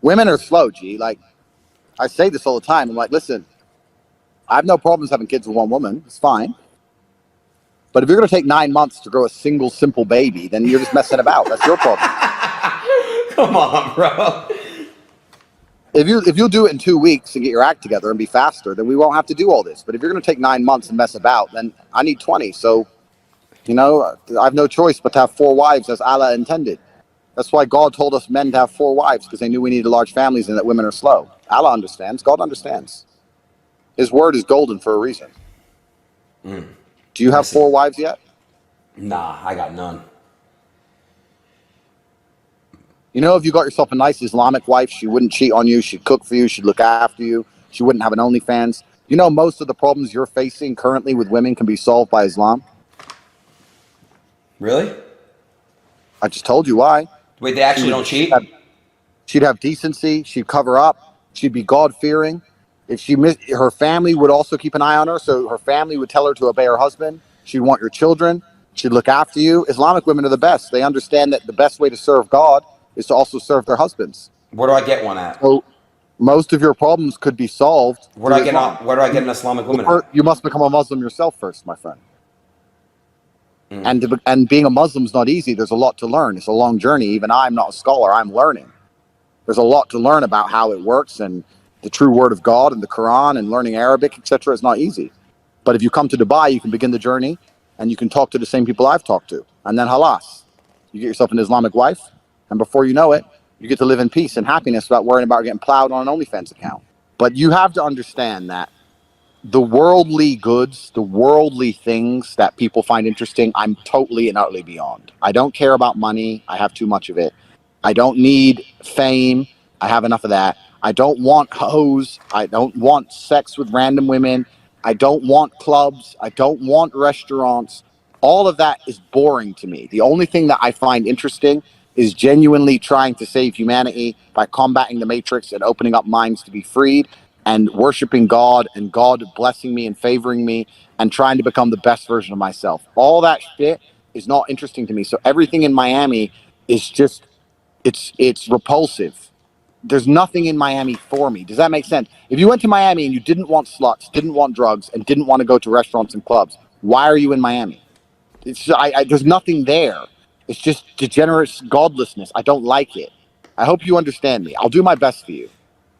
Women are slow, G. Like, I say this all the time. I'm like, listen, I have no problems having kids with one woman. It's fine. But if you're going to take 9 months to grow a single, simple baby, then you're just messing about. That's your problem. Come on, bro. If you'll do it in 2 weeks and get your act together and be faster, then we won't have to do all this. But if you're going to take 9 months and mess about, then I need 20. So, you know, I have no choice but to have 4 wives as Allah intended. That's why God told us men to have 4 wives, because they knew we needed large families and that women are slow. Allah understands. God understands. His word is golden for a reason. Do you have 4 wives yet? Nah, I got none. You know, if you got yourself a nice Islamic wife, she wouldn't cheat on you. She'd cook for you. She'd look after you. She wouldn't have an OnlyFans. You know, most of the problems you're facing currently with women can be solved by Islam. Really? I just told you why. Wait, they actually don't cheat? She'd have decency. She'd cover up. She'd be God-fearing. If she missed, her family would also keep an eye on her. So her family would tell her to obey her husband. She'd want your children. She'd look after you. Islamic women are the best. They understand that the best way to serve God is to also serve their husbands. Where do I get one at? So most of your problems could be solved. Where do I get an Islamic woman at? You must become a Muslim yourself first, my friend. And being a Muslim is not easy. There's a lot to learn. It's a long journey. Even I'm not a scholar. I'm learning. There's a lot to learn about how it works, and the true word of God and the Quran, and learning Arabic, etc. is not easy. But if you come to Dubai, you can begin the journey and you can talk to the same people I've talked to. And then halas, you get yourself an Islamic wife, and before you know it, you get to live in peace and happiness without worrying about getting plowed on an OnlyFans account. But you have to understand that the worldly goods, the worldly things that people find interesting, I'm totally and utterly beyond. I don't care about money. I have too much of it. I don't need fame. I have enough of that. I don't want hoes. I don't want sex with random women. I don't want clubs. I don't want restaurants. All of that is boring to me. The only thing that I find interesting is genuinely trying to save humanity by combating the matrix and opening up minds to be freed, and worshiping God, and God blessing me and favoring me, and trying to become the best version of myself. All that shit is not interesting to me. So everything in Miami is just, it's repulsive. There's nothing in Miami for me. Does that make sense? If you went to Miami and you didn't want sluts, didn't want drugs, and didn't want to go to restaurants and clubs, why are you in Miami? There's nothing there. It's just degenerate godlessness. I don't like it. I hope you understand me. I'll do my best for you,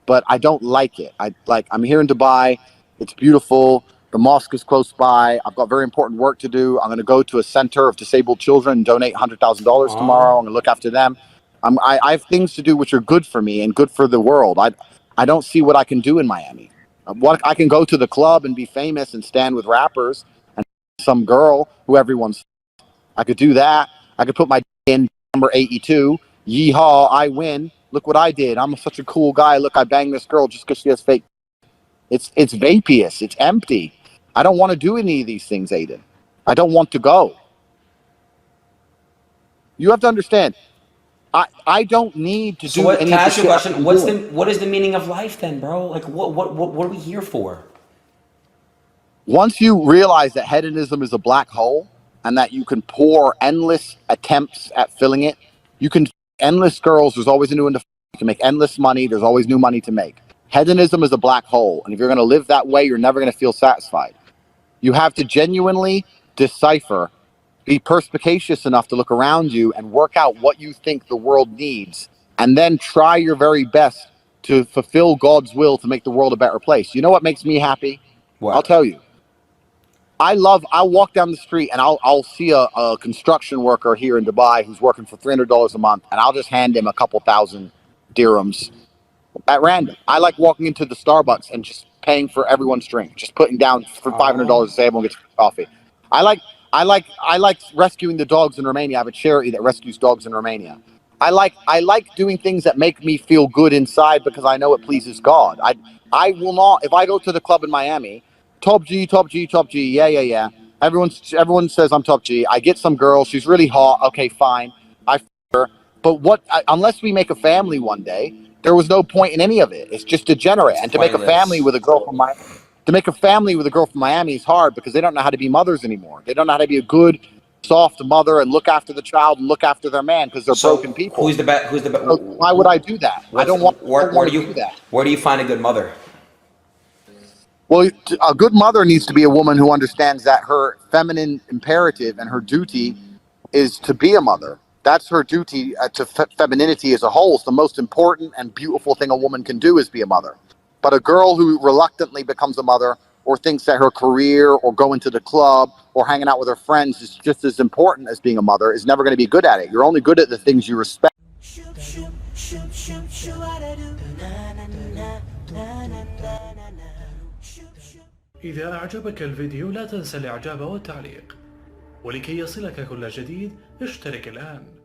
but I don't like it. I'm here in Dubai. It's beautiful. The mosque is close by. I've got very important work to do. I'm going to go to a center of disabled children and donate $100,000 tomorrow. I'm going to look after them. I have things to do which are good for me and good for the world. I don't see what I can do in Miami. I can go to the club and be famous and stand with rappers and some girl who everyone's. I could do that. I could put my in number 82. Yeehaw, I win. Look what I did. I'm such a cool guy. Look, I banged this girl just because she has fake. It's vapious. It's empty. I don't want to do any of these things, Aiden. I don't want to go. You have to understand. I don't need to do any of the shit. Can I ask you a question? What is the meaning of life then, bro? Like, what are we here for? Once you realize that hedonism is a black hole and that you can pour endless attempts at filling it, you can endless girls. There's always a new one to. You can make endless money. There's always new money to make. Hedonism is a black hole, and if you're going to live that way, you're never going to feel satisfied. You have to genuinely decipher. Be perspicacious enough to look around you and work out what you think the world needs, and then try your very best to fulfill God's will to make the world a better place. You know what makes me happy? What? I'll tell you. I'll walk down the street and I'll see a construction worker here in Dubai who's working for $300 a month, and I'll just hand him a couple thousand dirhams at random. I like walking into the Starbucks and just paying for everyone's drink, just putting down for $500 to say everyone gets coffee. I like rescuing the dogs in Romania. I have a charity that rescues dogs in Romania. I like doing things that make me feel good inside because I know it pleases God. I will not, if I go to the club in Miami, top G, yeah. Everyone says I'm top G. I get some girl, she's really hot. Okay, fine. I f her. But unless we make a family one day, there was no point in any of it. It's just degenerate. And to make a family with a girl from Miami is hard because they don't know how to be mothers anymore. They don't know how to be a good soft mother and look after the child and look after their man because they're So broken people. who's the best? Who's the best? So why would I do that? I don't want to do that. Where do you find a good mother? Well, a good mother needs to be a woman who understands that her feminine imperative and her duty is to be a mother. That's her duty to femininity as a whole. It's the most important and beautiful thing a woman can do is be a mother. But a girl who reluctantly becomes a mother or thinks that her career or going to the club or hanging out with her friends is just as important as being a mother is never going to be good at it. You're only good at the things you respect. إذا أعجبك الفيديو لا تنسى الإعجاب والتعليق، ولكي يصلك كل جديد اشترك الآن.